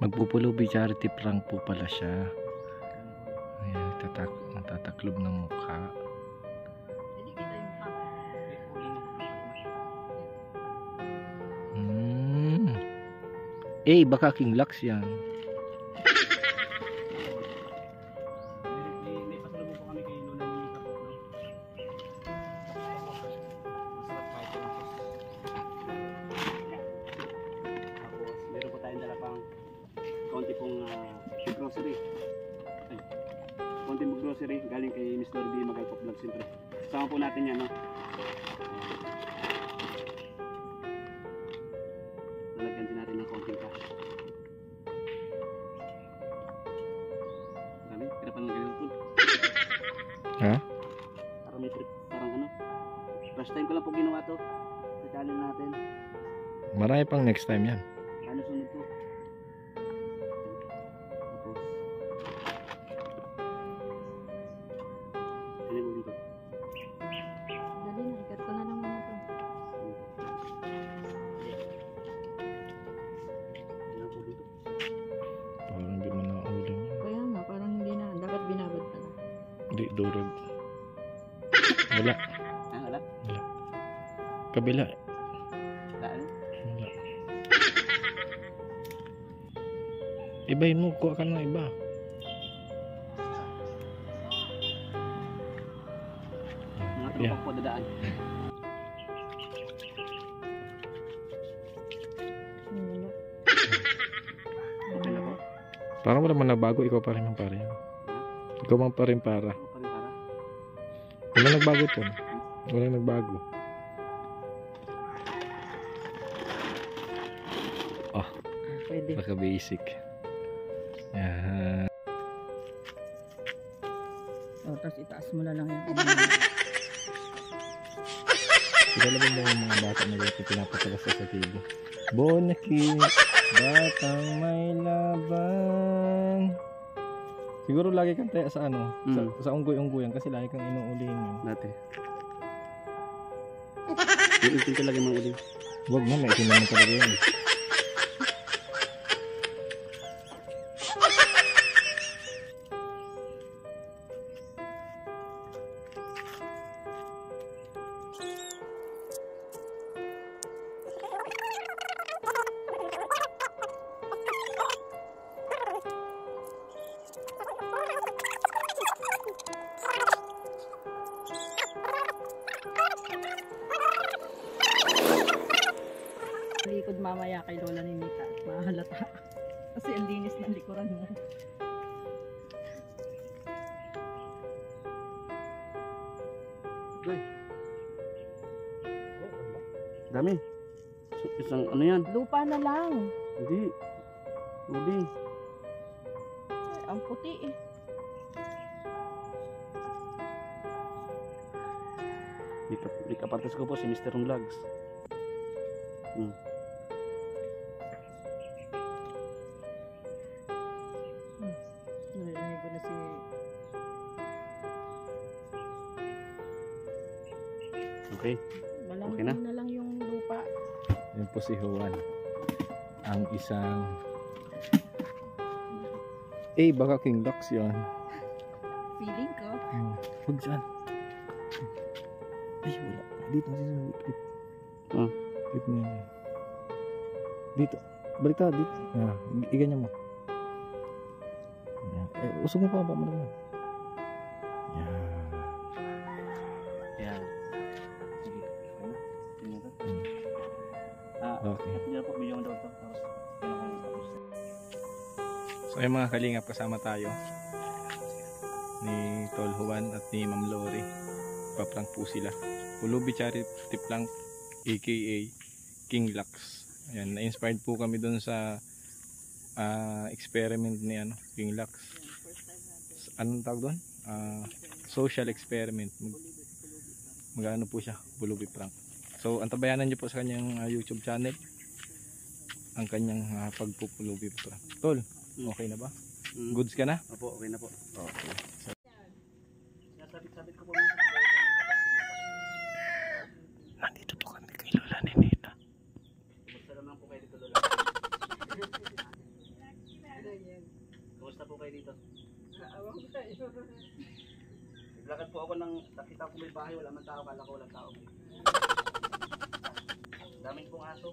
Magpupulubi charity prank po pala siya. Ayan, tataklob ng mukha. Baka King Lux yan. May pasalubong po kami kay Lola Ninita po. Masarap kahit yung tapos meron po tayong dala pang konti pong grocery. Konti pong grocery galing kay Miss Lord B. Magalpok Vlog siyempre. Sama po natin yan, no? Lalagyan din natin ng konting cash. Dami, kaya pa ng ganyan po. Ha? Parang may trip, parang ano. First time ko lang po ginawa to. Sa channel natin. Marami pang next time yan. Ano sunod to? Hindi, durog. Wala. Wala? Wala. Kabila. Wala. Ibahin mo, kuha ka ng iba. Mga tropa po dadaan. Okay na po. Parang wala man nabago, ikaw pa rin ang pare. Ikaw man pa rin para. Walang nagbago to. Walang nagbago. Oh, pwede. Baka basic. Yan. Oh, tapos itaas mo na lang yan. Kilala mo yung mga bata na dito pinapatalas sa TV. Bonaki, batang may laban. Siguro lagi kang taya sa ano, sa unggoy-unggoyan kasi lagi kang inuulihin yun. Dati. Yung itin talaga mga uling. Huwag na, may itin naman talaga yun. Likod mamaya kay Lola Ninita at mahalata kasi ang linis ng likuran mo. Dami. Isang ano yan? Lupa na lang. Hindi. Uling. Ay, ang puti eh. May kapatas ko po si Mr. Vlogs. Narinig ko na si... Okay. Okay na. Na lang yung lupa. Yan po si Juan. Ang isang... baka King Lux yun. Feeling ko. Huwag dyan. Ay, wala. Dito, clip. Clip mo yan. Dito. Balik ka, dito. Iganyan mo. Usog mo pa mo naman. Yan. Okay. So yung mga kalingap, kasama tayo ni Tol Juan at ni Ma'am Lori. Paprank po sila. Pulubi charity prank aka King Lux. Ayan, na-inspired po kami dun sa experiment ni King Lux. anong tawag doon? Social experiment. Magano po siya, pulubi prank. So antabayanan niyo po sa kanyang YouTube channel ang kanyang pagpupulubi prank. Tol, okay na ba? Goods ka na? Opo, okay na po. Okay. Sabit-sabit ko po. Nandito po kami kay Lola Ninita. Kumusta naman po kayo dito, Lola? Kumusta po kayo dito? Naglakad po ako ng nakita ko may bahay, wala man tao, kala ko walang tao. Daming pong aso.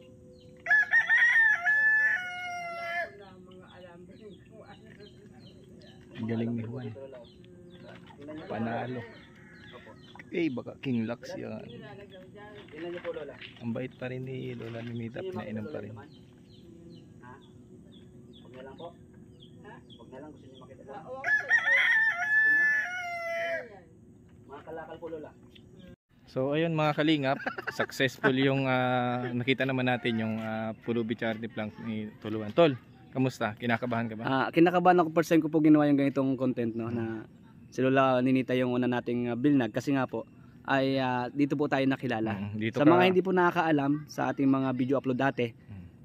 Ang galing ni Juan. Panalo. Eh, baka King Lux yan. Tingnan niyo po, Lola. Ang bait pa rin ni Lola Ninita, pinainom pa rin. Ha? Huwag na lang po. Ha? Huwag na lang, gusto niyo makita po. Gusto niyo? Mga kalakal po, Lola. So ayun mga kalingap, successful yung nakita naman natin yung pulubi charity plank ni Tuluan. Tol, kamusta? Kinakabahan ka ba? Kinakabahan ako, first time ko po ginawa yung ganitong content, no, na si Lola Ninita yung una nating bilnag kasi nga po ay dito po tayo nakilala. Dito Sa mga hindi po nakakaalam sa ating mga video upload dati,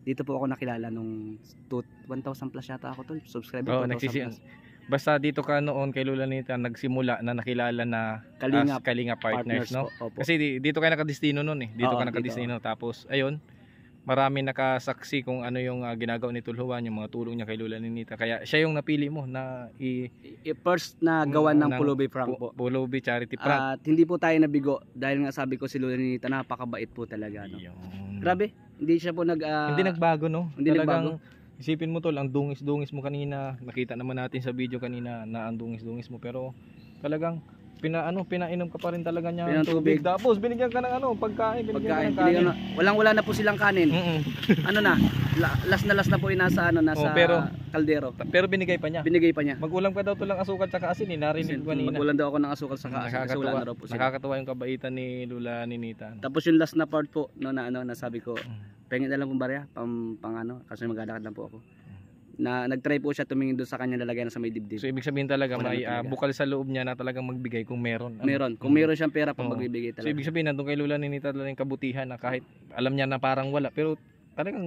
dito po ako nakilala nung 1,000 plus yata ako, tol. Subscriber Oh, 2,000 nagsisiyan. plus. Basta dito ka noon kay Lola Ninita nagsimula na nakilala na Kalingap Kalingap partners, no? po. Opo. Kasi dito ka nakadestino noon eh. Dito Oo, ka nakadestino. Tapos ayun, marami nakasaksi kung ano yung ginagawa ni Tulhuan, yung mga tulong niya kay Lola Ninita. Kaya siya yung napili mo na First na gawan ng pulubi prank po. Pulubi charity prank. At hindi po tayo nabigo dahil nga sabi ko si Lola Ninita napakabait po talaga, no. Yun. Grabe, hindi siya po hindi nagbago, no? Hindi Talagang isipin mo tol, ang dungis-dungis mo kanina. Nakita naman natin sa video kanina na ang dungis-dungis mo, pero talagang pinainom ka pa rin talaga niya ng tubig. Tapos binigyan ka ng pagkain, binigyan ka ng kanin. Walang-wala na po silang kanin. Ano na, last na po nasa nasa kaldero. Pero binigay pa niya. Binigay pa niya. Mag-ulam ka daw to lang asukal tsaka asin, narinig ko kanina. Mag-ulam daw ako ng asukal sa asin kasi wala na raw po sila. Nakakatawa yung kabaitan ni Lola Ninita. Tapos yung last na part po no, na sabi ko, pengin na lang pong barya pang kasi maglalakad lang po ako. Na nagtry po siya tumingin doon sa kanya lalagyan sa may dibdib. So ibig sabihin talaga may bukal sa loob niya na talagang magbigay kung meron. Meron. Kung meron siyang pera pang magbibigay talaga. So ibig sabihin nandun kay Lola Ninita talagang kabutihan na kahit alam niya na parang wala, pero talagang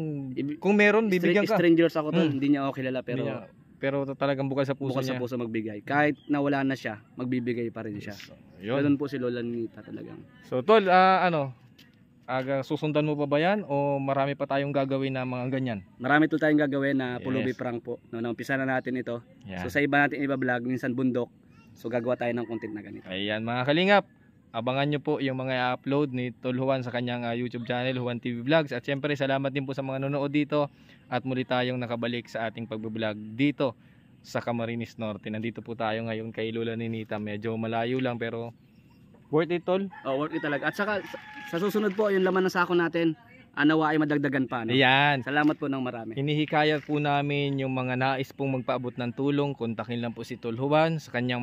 kung meron bibigyan ka. Strangers ako tol, hindi niya ako kilala pero talagang bukal sa puso bukal niya. Sa puso magbigay. Kahit nawala na siya, magbibigay pa rin siya. Yun. Ganun po si Lola Ninita talagang. So tol, susundan mo pa ba yan o marami pa tayong gagawin na mga ganyan? Marami to tayong gagawin na pulubi prank po. No, umpisa na natin ito. Yeah. So sa iba natin iba-vlog, minsan bundok. So gagawa tayo ng content na ganito. Ayan mga kalingap, abangan nyo po yung mga upload ni Tol Juan sa kanyang YouTube channel, Juan TV Vlogs. At syempre salamat din po sa mga nanonood dito. At muli tayong nakabalik sa ating pagbablog dito sa Camarines Norte. Nandito po tayo ngayon kay Lola Ninita. Medyo malayo lang pero worth it, tol. Oh, worth it talaga. At saka sa susunod po yung laman ng sako natin, nawa ay madagdagan pa, no? Ayan. Salamat po ng marami. Hinihikayat po namin yung mga nais pong magpaabot ng tulong. Kontakin lang po si Tol Juan sa kanyang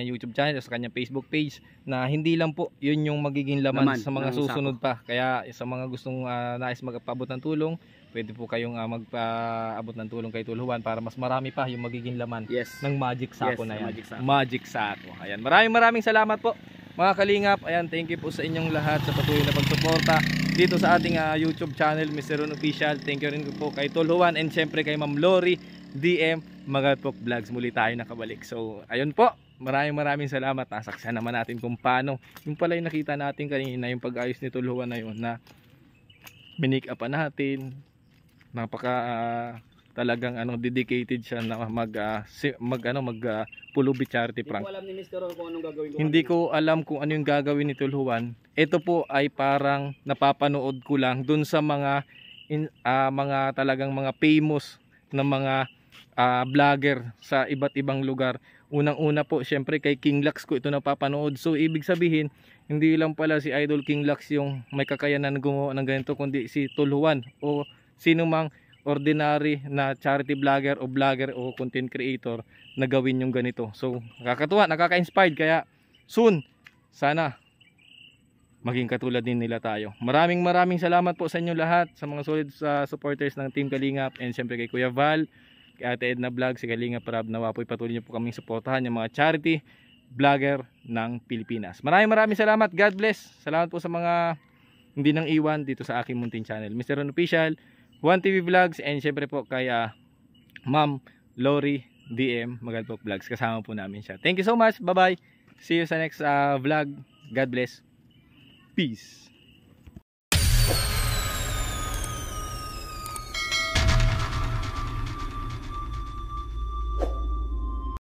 YouTube channel, sa kanyang Facebook page, na hindi lang po yun yung magiging laman sa mga susunod pa. Kaya sa mga gustong nais magpaabot ng tulong, pwede po kayong magpaabot ng tulong kay Tol Juan para mas marami pa yung magiging laman ng Magic Sako na yan. Magic Sako. Ayan. Maraming salamat po mga kalingap. Ayan, thank you po sa inyong lahat sa patuloy na pagsuporta dito sa ating YouTube channel, Mr. Ron Official. Thank you rin po kay Tol Juan and syempre kay Ma'am Lori DM Magalpok Vlogs. Muli tayo nakabalik. So ayun po, maraming salamat. Nasaksahan naman natin kung paano yung pala yung nakita natin kanina, yung pag-ayos ni Tol Juan na yun, na minik up natin. Talagang dedicated siya na pulubi charity prank. Hindi ko alam ni Mr. Ron kung anong gagawin ko. Hindi ko alam kung ano yung gagawin ni Tol Juan. Ito po ay parang napapanood ko lang dun sa mga talagang mga famous na mga vlogger sa iba't ibang lugar. Unang-una po syempre kay King Lux ko ito napapanood. So ibig sabihin hindi lang pala si Idol King Lux yung may kakayanan gumawa ng ganito, kundi si Tol Juan o sino mang ordinary na charity vlogger o content creator na gawin yung ganito. So nakakatuwa, nakaka-inspired, kaya soon sana maging katulad din nila tayo. Maraming salamat po sa inyo lahat, sa mga solid supporters ng Team Kalingap, and syempre kay Kuya Val, kay Ate Edna Vlog, si Kalinga Prab, nawa po'y patuloy niyo po kaming suportahan yung mga charity vlogger ng Pilipinas. Maraming salamat. God bless. Salamat po sa mga hindi nang iwan dito sa aking munting channel. Mr. Ron Official, Juan TV Vlogs, and syempre po kay Ma'am Lori DM Magalpok Vlogs. Kasama po namin siya. Thank you so much. Bye-bye. See you sa next vlog. God bless. Peace.